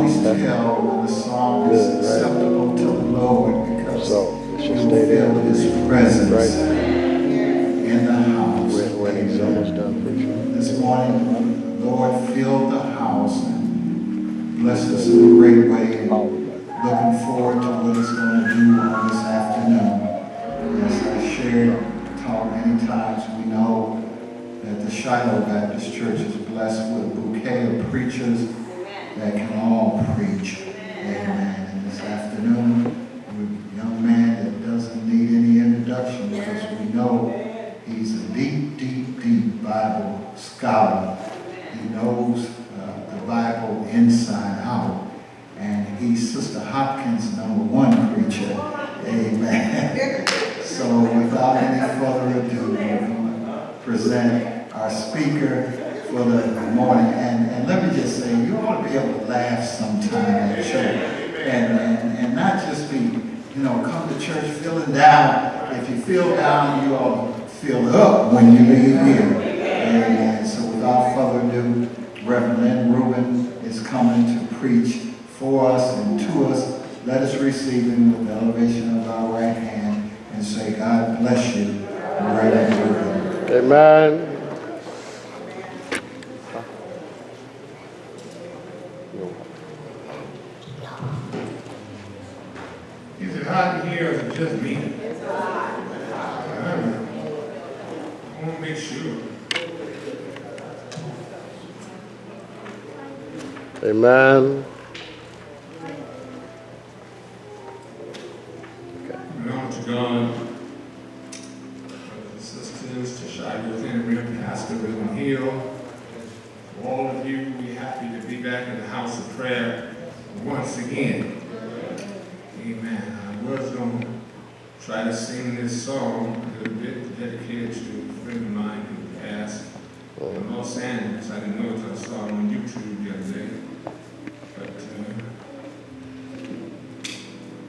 always tell when the song is acceptable to the Lord because you feel His presence in the house. When he's almost done preaching. This morning, the Lord filled the house and blessed us in a great way. Looking forward to what He's going to do on this afternoon. As I shared, talked many times, we know that the Shiloh Baptist Church is blessed with a bouquet of preachers that can all preach. Amen. And this afternoon, a young man that doesn't need any introduction because we know he's a deep, deep, deep Bible scholar. He knows the Bible inside out. And he's Sister Hopkins' #1 preacher. Amen. So without any further ado, we'll present our speaker for the morning. And let me just say, you ought to be able to laugh sometime at church. And not just be, come to church feeling down. If you feel down, you ought to feel up when you leave here. Amen. So without further ado, Rev Lynn Rubin is coming to preach for us and to us. Let us receive him with the elevation of our right hand and say, God bless you, Rev Rubin. Amen. Is it hot in here or is it just me? It's hot. I want to make sure. Amen. Honor to God, brothers and sisters, to Shiloh MBC Pastor Rev Hill. For all of you, we're happy to be back in the house of prayer once again. Amen. I was going to try to sing this song a little bit dedicated to a friend of mine who passed in Los Angeles. I didn't know it until I saw it on YouTube the other day. But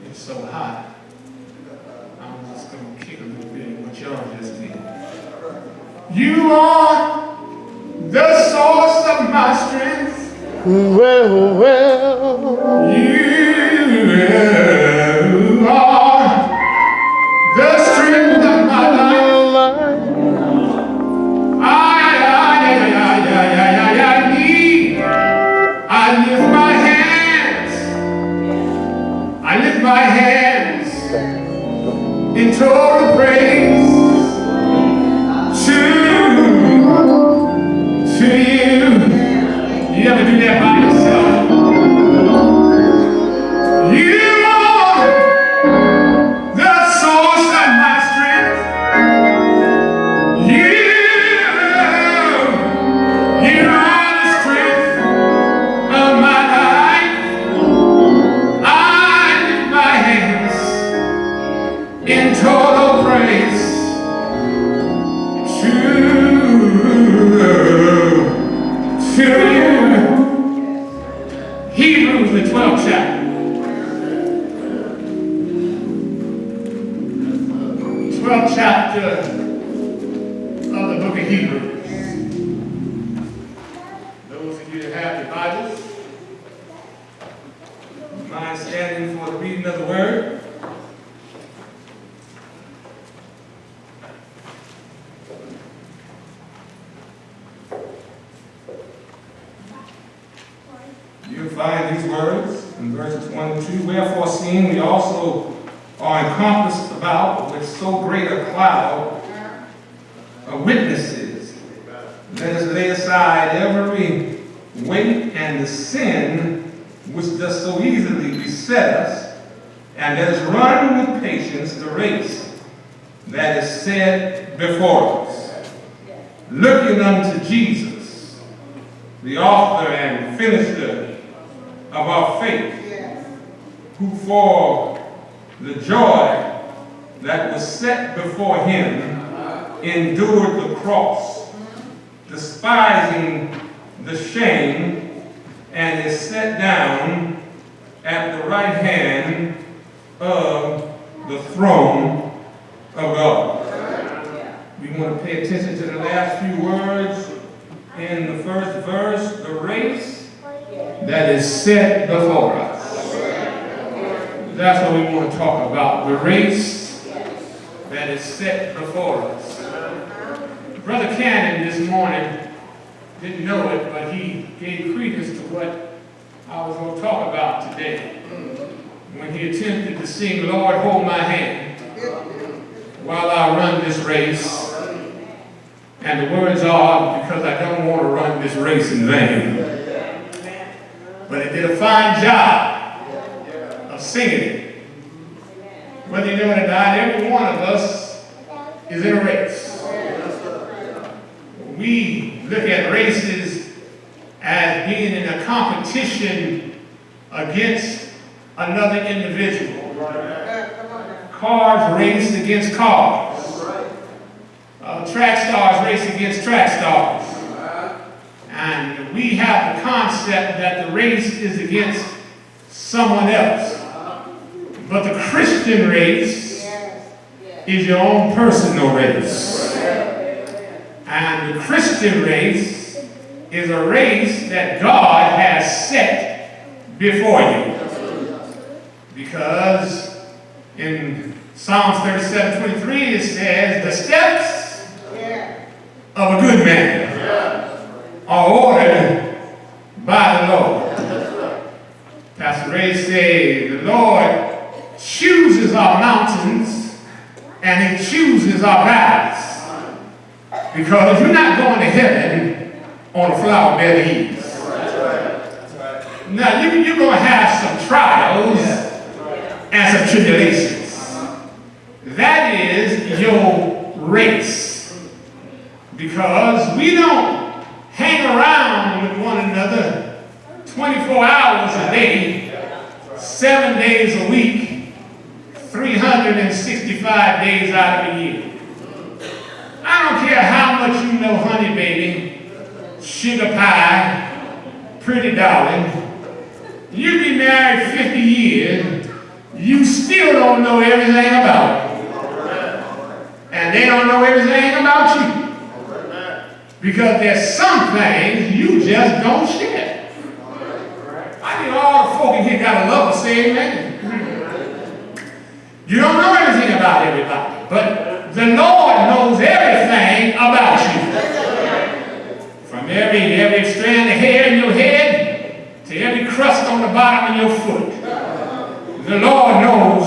it's so hot. I'm just going to kick a little bit of what y'all just did. You are the source of my strength. Well. You are the strength of my life. I lift my hands. I lift my hands in total praise to you. You ever do that by yourself? You are the source of my strength. You are the strength of my life. I lift my hands in total praise to you. Hebrews, the 12th chapter. 12th chapter of the book of Hebrews. Those of you that have your Bibles, mind standing for the reading of the word? You'll find these words in verses 1 and 2. Wherefore, seeing we also are encompassed about with so great a cloud of witnesses, let us lay aside every weight and the sin which does so easily beset us, and let us run with patience the race that is set before us, looking unto Jesus, the author and finisher of our faith, who for the joy that was set before him endured the cross, despising the shame, and is set down at the right hand of the throne of God. We want to pay attention to the last few words in the first verse. The race that is set before us. That's what we want to talk about, the race that is set before us. Brother Cannon this morning didn't know it, but he gave credence to what I was going to talk about today when he attempted to sing, Lord, hold my hand while I run this race. And the words are, because I don't want to run this race in vain. But he did a fine job of singing it. Whether you know it or not, every one of us is in a race. We look at races as being in a competition against another individual. Cars race against cars. Track stars race against track stars. And we have the concept that the race is against someone else. But the Christian race is your own personal race. And the Christian race is a race that God has set before you. Because in Psalms 37:23 it says, the steps of a good man are ordered by the Lord. Pastor Ray said, the Lord chooses our mountains and he chooses our valleys. Because you're not going to heaven on a flower bed of ease. Now, you're going to have some trials and some tribulations. That is your race. Because we don't hang around with one another 24 hours a day, 7 days a week, 365 days out of the year. I don't care how much you know honey baby, sugar pie, pretty darling. You be married 50 years, you still don't know everything about it. And they don't know everything about you. Because there's some things you just don't share. I think all the folk in here got a love to say amen. You don't know everything about everybody, but the Lord knows everything about you. From every strand of hair in your head to every crust on the bottom of your foot. The Lord knows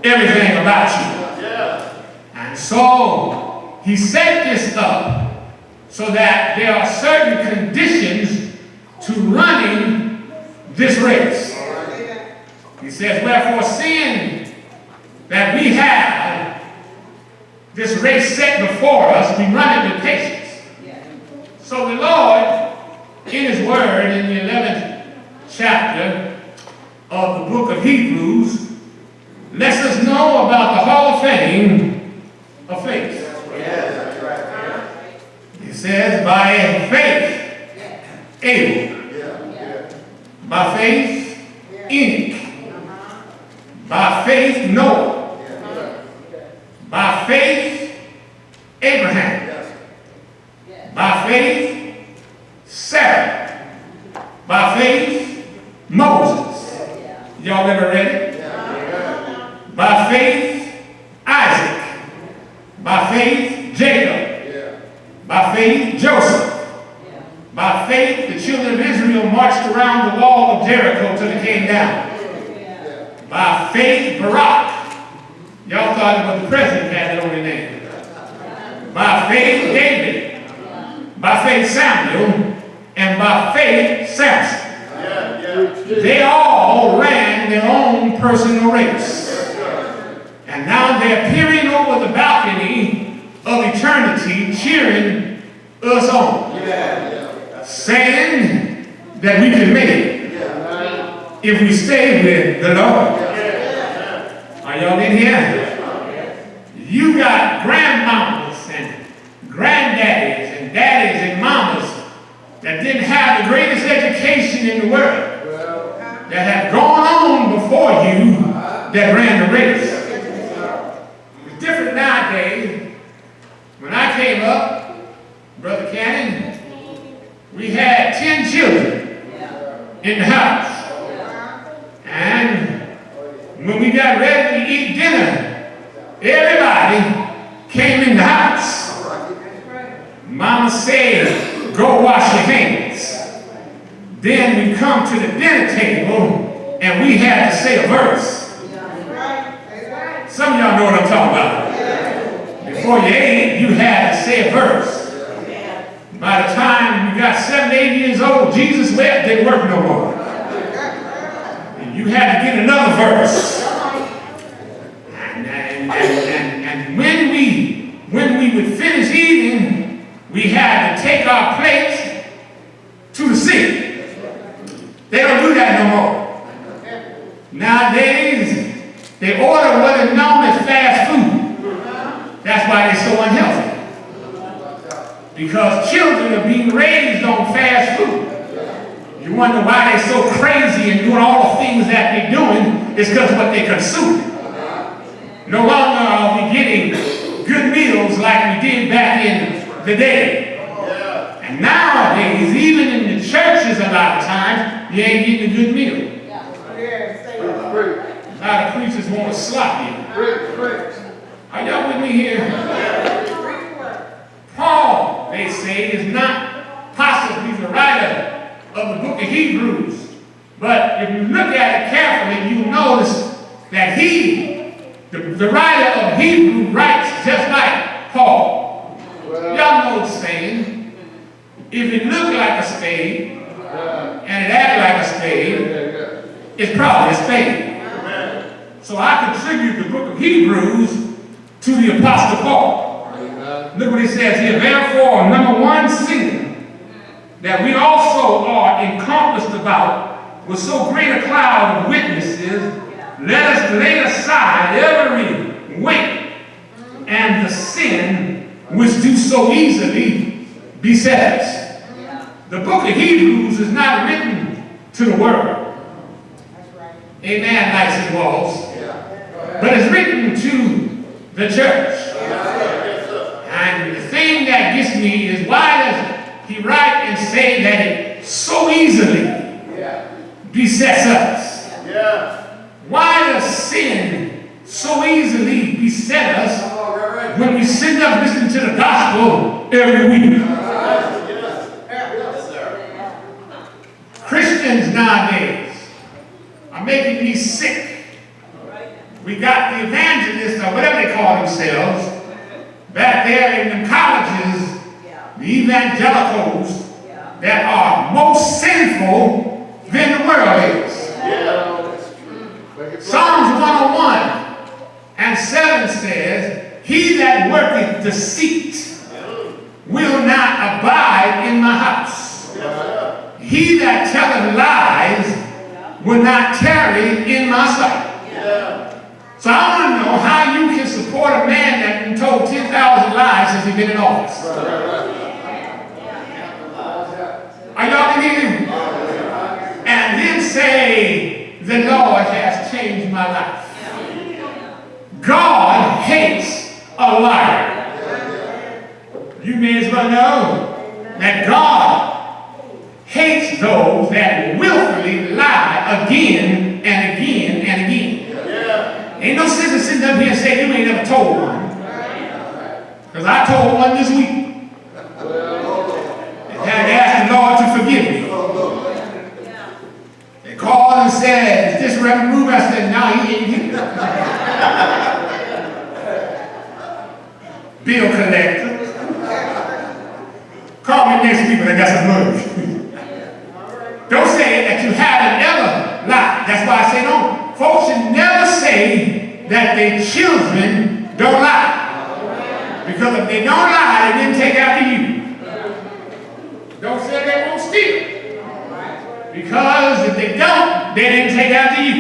everything about you. And so he set this up so that there are certain conditions to running this race. He says, wherefore seeing that we have this race set before us, we run it with patience. So the Lord, in his word, in the 11th chapter of the book of Hebrews, lets us know about the Hall of Fame of faith. He says, by faith, Abel. By faith, Enoch. By faith, Noah. By faith, Abraham. By faith, Sarah. By faith, Moses. Y'all ever read it? By faith, Isaac. By faith, Jacob. By faith, Joseph. By faith, the children of Israel marched around the wall of Jericho till it came down. By faith, Barak. Y'all thought it was the president had the only name. By faith, David. By faith, Samuel. And by faith, Samson. They all ran their own personal race. And now they're peering over the balcony of eternity, cheering us on. Saying that we can make it if we stay with the Lord. Are y'all in here? You got grandmamas and granddaddies and daddies and mamas that didn't have the greatest education in the world, that have gone on before you, that ran the race. It's different nowadays. When I came up, Brother Cannon, we had 10 children. in the house. And when we got ready to eat dinner, everybody came in the house. Mama said, go wash your hands. Then we come to the dinner table and we had to say a verse. Some of y'all know what I'm talking about. Before you ate, you had to say a verse. By the time you got 7, 8 years old, Jesus wept, didn't work no more. And you had to get another verse. And when we would finish eating, we had to take our plates to the sink. They don't do that no more. Nowadays, they order what is known as fast food. That's why they're so unhealthy. Because children are being raised on fast food. You wonder why they're so crazy and doing all the things that they're doing. It's because of what they consume. No longer are we getting good meals like we did back in the day. And nowadays, even in the churches a lot of times, you ain't getting a good meal. A lot of preachers want to slop you. Are y'all with me here? Paul, they say, is not possibly the writer of the book of Hebrews. But if you look at it carefully, you notice that the writer of Hebrews writes just like Paul. Y'all know the saying, if it looked like a spade and it acted like a spade, it's probably a spade. So I contribute the book of Hebrews to the Apostle Paul. Look what he says here. Therefore, number one, seeing that we also are encompassed about with so great a cloud of witnesses, let us lay aside every weight and the sin which do so easily beset us. The book of Hebrews is not written to the world. Amen, nice and walls. But it's written to the church. And the thing that gets me is, why does he write and say that it so easily besets us? Why does sin so easily beset us when we sit up listening to the gospel every week? Christians nowadays are making me sick. We got the evangelists, or whatever they call themselves, back there in the colleges, the evangelicals that are most sinful than the world is. Psalms 101:7 says, he that worketh deceit will not abide in my house. He that telleth lies will not tarry in my sight. So I want to know how you can support a man that been told 10,000 lies since he's been in office. Are y'all in here? And then say, the Lord has changed my life. God hates a liar. You may as well know that God hates those that willfully lie again and again and again. Ain't no sense in sitting up here and saying you ain't never told one. Because I told one this week. And had to ask the Lord to forgive me. They called and said, is this Rev Rubin? I said, no, he ain't here. Bill collector. Call me next week when I got some money. Don't say that you haven't ever lied. That's why I say don't. Folks should never say that their children don't lie. Because if they don't lie, they didn't take after you. Don't say they won't steal. Because if they don't, they didn't take after you.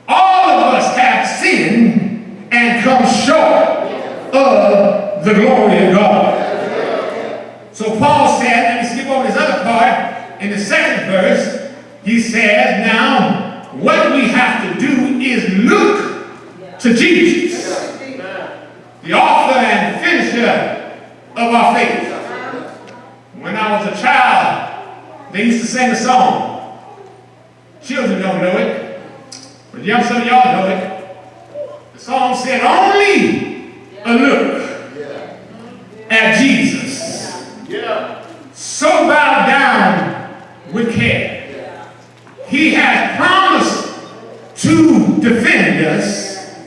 All of us have sinned and come short of the glory of God. So Paul said, let me skip over this other part, in the second verse, he says, now, what we have to do is look to Jesus, the author and finisher of our faith. When I was a child, they used to sing a song, Children don't know it, but some of y'all know it. The song said, only a look at Jesus. So bow down with care. He has promised to defend us.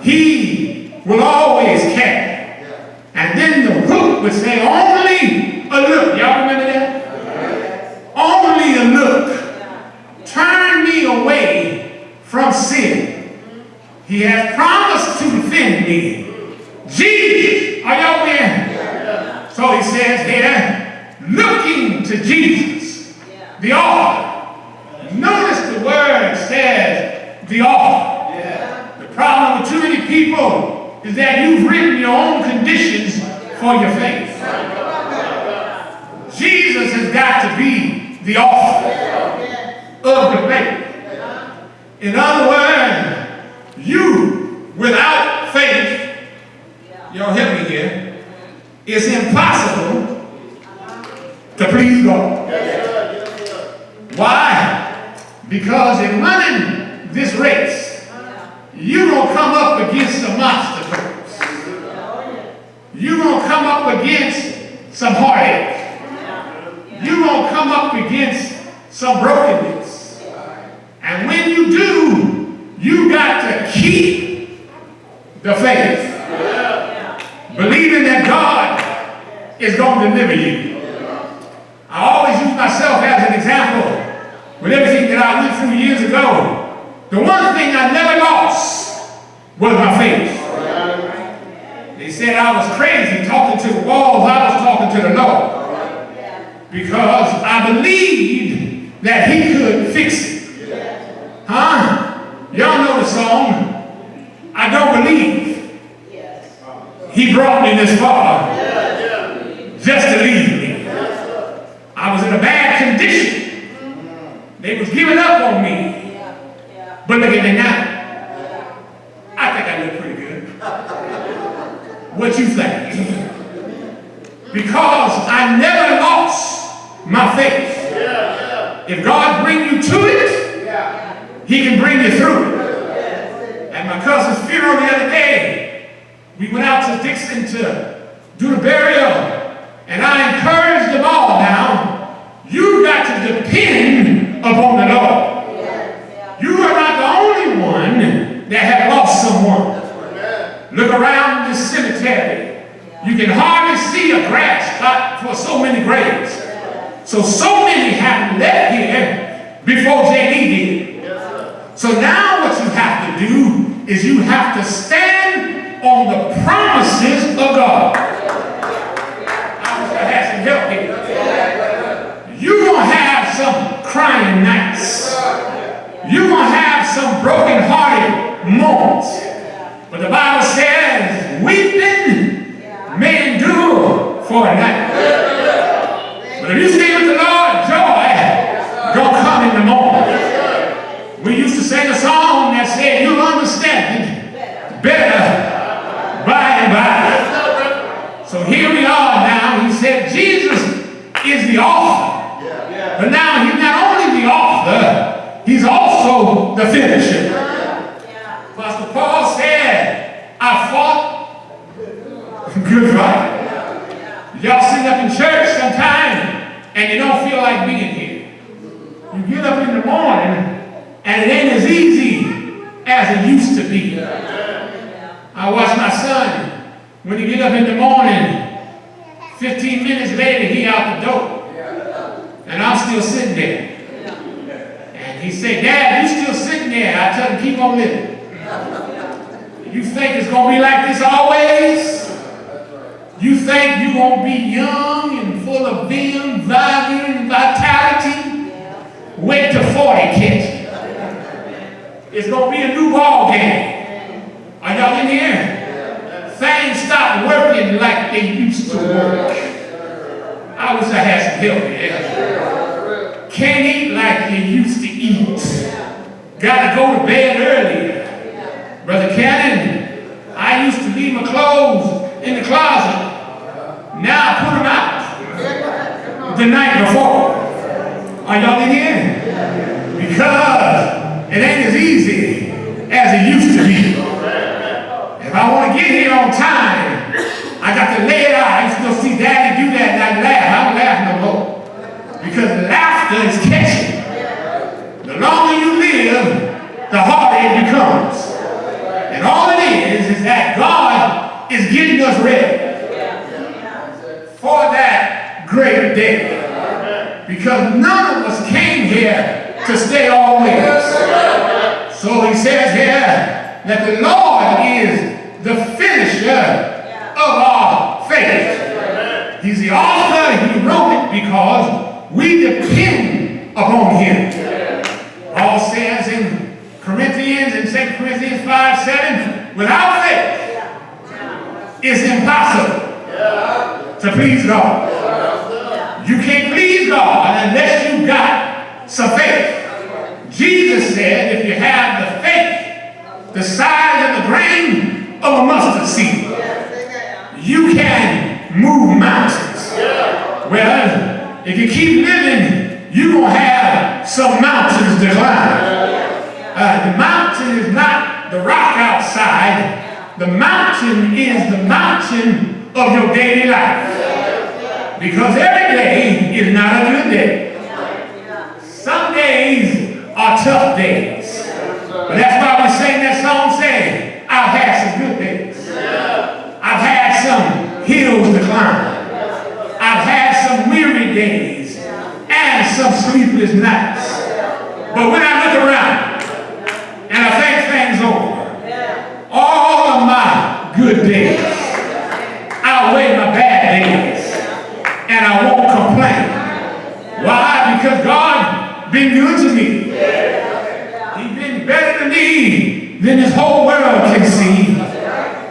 He will always care. And then the hook would say, only a look. Y'all remember that? Only a look. Turn me away from sin. He has promised to defend me. Jesus, are y'all there? So he says here, looking to Jesus, the author. Notice the word says the author. The problem with too many people is that you've written your own conditions for your faith. Jesus has got to be the author of the faith. In other words, you without faith, y'all help me here, it's impossible to please God. Why? Because in running this race, you're going to come up against some obstacles. You're going to come up against some heartache. You're going to come up against some brokenness. And when you do, you got to keep the faith. Believing that God is going to deliver you. I always use myself as an example with everything that I went through years ago. The one thing I never lost was my faith. They said I was crazy talking to the walls. I was talking to the Lord. Because I believed that he could fix it. Huh? Y'all know the song, I don't believe he brought me this far just to leave me. I was in a bad condition. They was giving up on me. But look at me now. I think I look pretty good. What you think? Because I never lost my faith. If God bring you to it, he can bring you through it. At my cousin's funeral the other day, we went out to Dixon to do the burial, and I encouraged them all now, you've got to depend upon the Lord. You are not the only one that have lost someone. Look around this cemetery. You can hardly see a grass cut for so many graves. So many have left here before JD did. So now what you have to do is you have to stand on the promises of God. I wish I had some help here. You're going to have some crying nights. You're going to have some broken-hearted moments. But the Bible says, weeping may endure for a night. But if you stay with the Lord, joy gonna come in the morning. We used to sing a song that said, you'll understand it better by and by. So here we are now. He said Jesus is the author. But now he's not only the author, he's also the finisher. Pastor Paul said, I fought a good fight. Y'all sit up in church sometime and you don't feel like being here. You get up in the morning and it ain't as easy as it used to be. I watch my son, when he get up in the morning, 15 minutes later he out the door. And I'm still sitting there. And he said, Dad, you still sitting there. I tell him, keep on living. You think it's going to be like this always? You think you're going to be young and full of vim, vigor, and vitality? Wait till 40 catch. It's going to be a new ball game. Are y'all in here? Things stop working like they used to work. I wish I had some help here. Can't eat like you used to eat. Got to go to bed early. Brother Cannon, I used to leave my clothes in the closet. Now I put them out the night before. Are y'all in here? Because because laughter is catching. The longer you live, the harder it becomes. And all it is that God is getting us ready for that great day. Because none of us came here to stay always. So he says here that the Lord is the finisher of our faith. He's the author. He wrote it because we depend upon him. Paul says in Corinthians, in 2 Corinthians 5:7, without faith, it's impossible to please God. You can't please God unless you got some faith. Jesus said, if you have the faith the size of the grain of a mustard seed, you can move mountains. Well, if you keep living, you're going to have some mountains to climb. The mountain is not the rock outside. The mountain is the mountain of your daily life. Because every day is not a good day. Some days are tough days. But that's why we sing that song saying, I've had some good days. I've had some hills to climb. I've had some weary days and some sleepless nights. But when I look around and I think things over, all of my good days outweigh my bad days, and I won't complain. Why? Because God been good to me. He's been better to me than this whole world can see.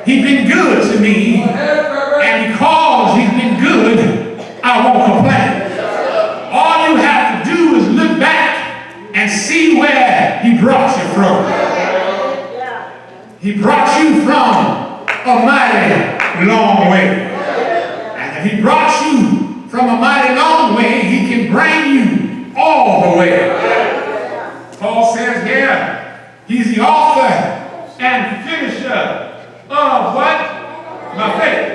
He's been good to me, and because he's been good, I won't complain. All you have to do is look back and see where he brought you from. He brought you from a mighty long way. And if he brought you from a mighty long way, he can bring you all the way. Paul says here, he's the author and finisher of what? My faith.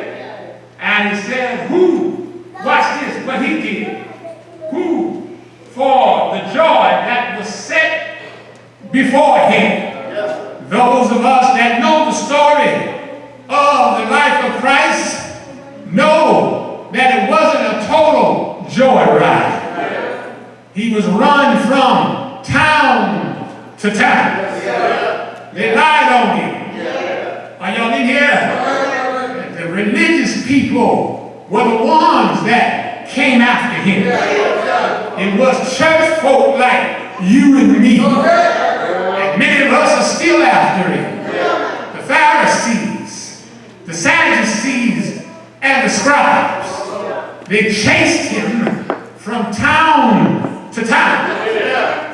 And he said, who? Watch this, what he did. Who, for the joy that was set before him. Those of us that know the story of the life of Christ know that it wasn't a total joyride. He was run from town to town. They lied on him. Are y'all in here? The religious people were the ones that came after him. It was church folk like you and me. And many of us are still after him. The Pharisees, the Sadducees, and the scribes. They chased him from town to town.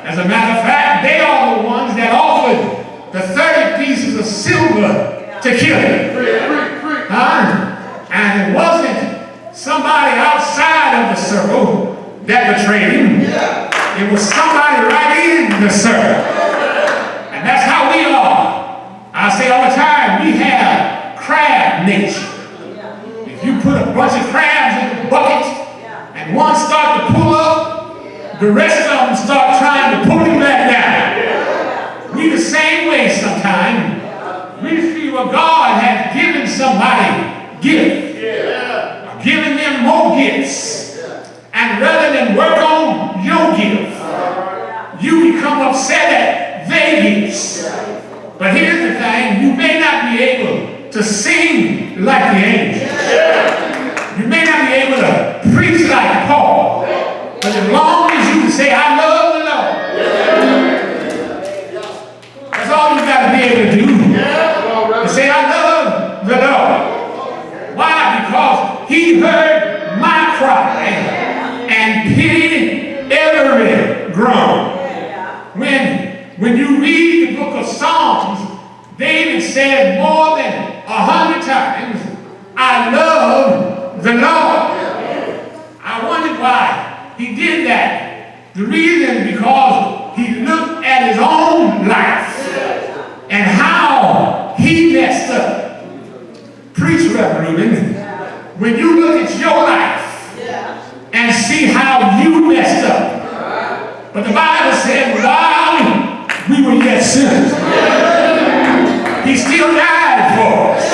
As a matter of fact, they are the ones that offered the 30 pieces of silver to kill him. And it wasn't somebody outside of the circle that betrayed him. It was somebody right in the circle. And that's how we are. I say all the time, we have crab nature. If you put a bunch of crabs in a bucket and one start to pull up, the rest of them start trying to pull him back down. We the same way sometimes. We see what God has given somebody gift. Giving them more gifts. And rather than work on your gift, you become upset at their gifts. But here's the thing, you may not be able to sing like the angels. You may not be able to preach like Paul. But as long as you can say, I love the Lord. That's all you got to be able to do. To say, I love the Lord. Why? Because he heard my cry and pitied every groan. When you read the book of Psalms, David said more than 100 times, I love the Lord. I wondered why he did that. The reason is because he looked at his own life and how he messed up. Preach, Rev Rubin. When you look at your life and see how you messed up, But the Bible said, while we were yet sinners, he still died for us.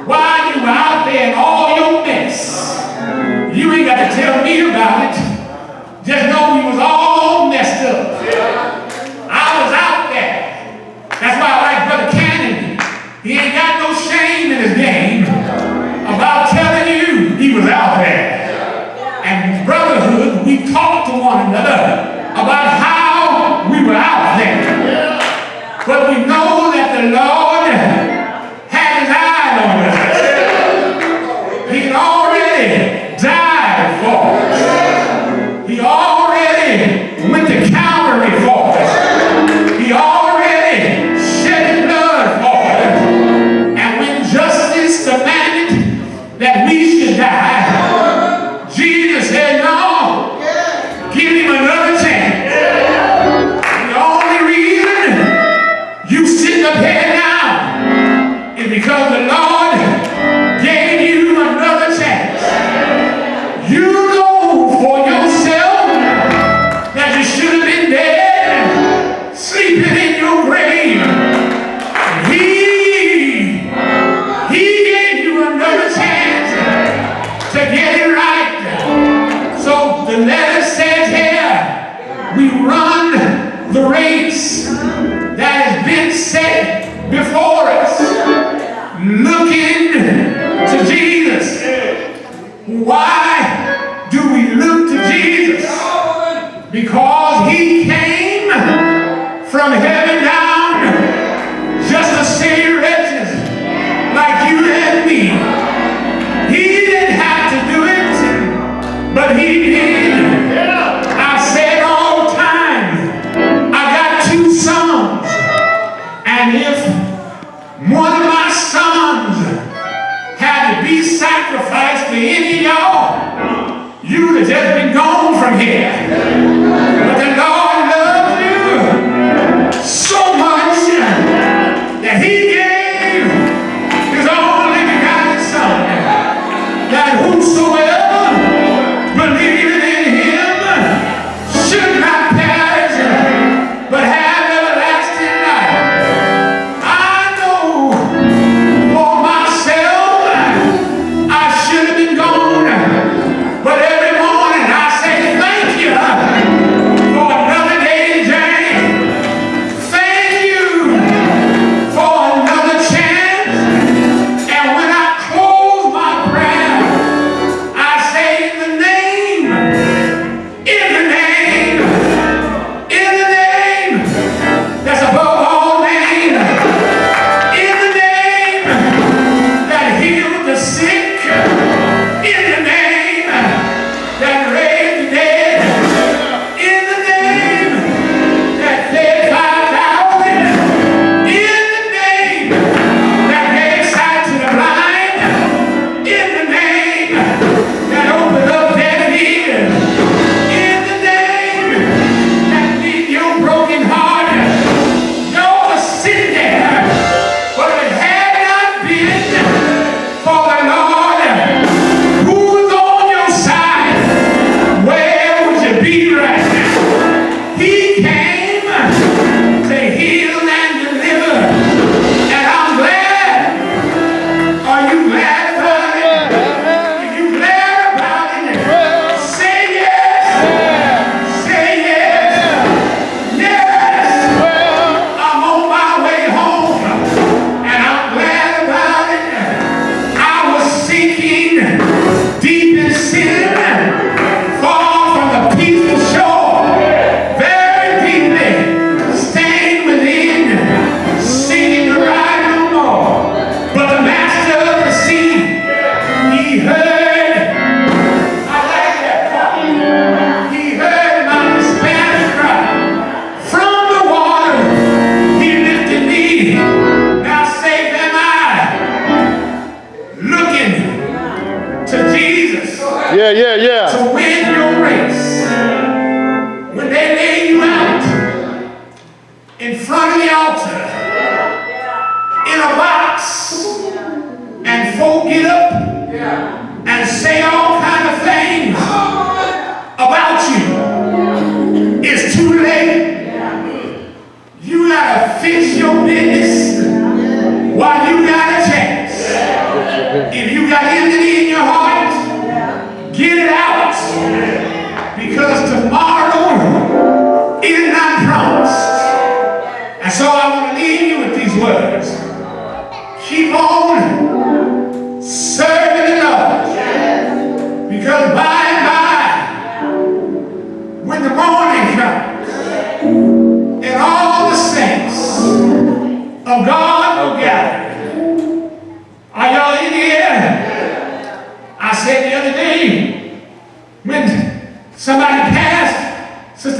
While you were out there in all your mess, you ain't got to tell me about it. Just know we was all messed up. I was out there. That's why I like Brother Cannon. He ain't got no shame in his game about telling you he was out there. And brotherhood, we talked to one another about how we were out there. But we know that the Lord had his eye on us. He already died for us. He already went to Calvary for us. He already shed his blood for us. And when justice demanded that we should die, Jesus said, no, give him another chance. The only reason you sitting up here now is because the Lord gave you another chance. You know for yourself that you should have been dead, sleeping in your grave. He gave you another chance to get it right. So the letter says here, we run the race that has been set before us, looking to Jesus. Why do we look to Jesus? Because he came from heaven down just to save wretches like you and me. He didn't have to do it, but he did. I said all the time, I got 2 sons, and if one of my sons had to be sacrificed for any of y'all, you would have just been gone from here. But the Lord loves you so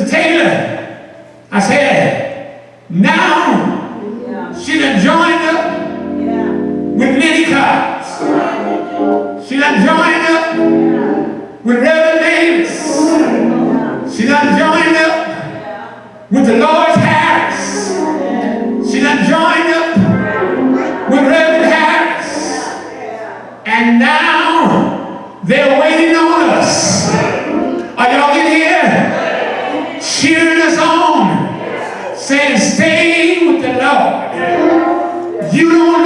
Sister Taylor, I said, now she done joined up with many cars. She done joined up with Rev Davis. She done joined up with the Lord Harris. She done joined up with Reverend Harris. And now they're waiting on us. Are y'all in here? Cheering us on. Saying, stay with the Lord. You don't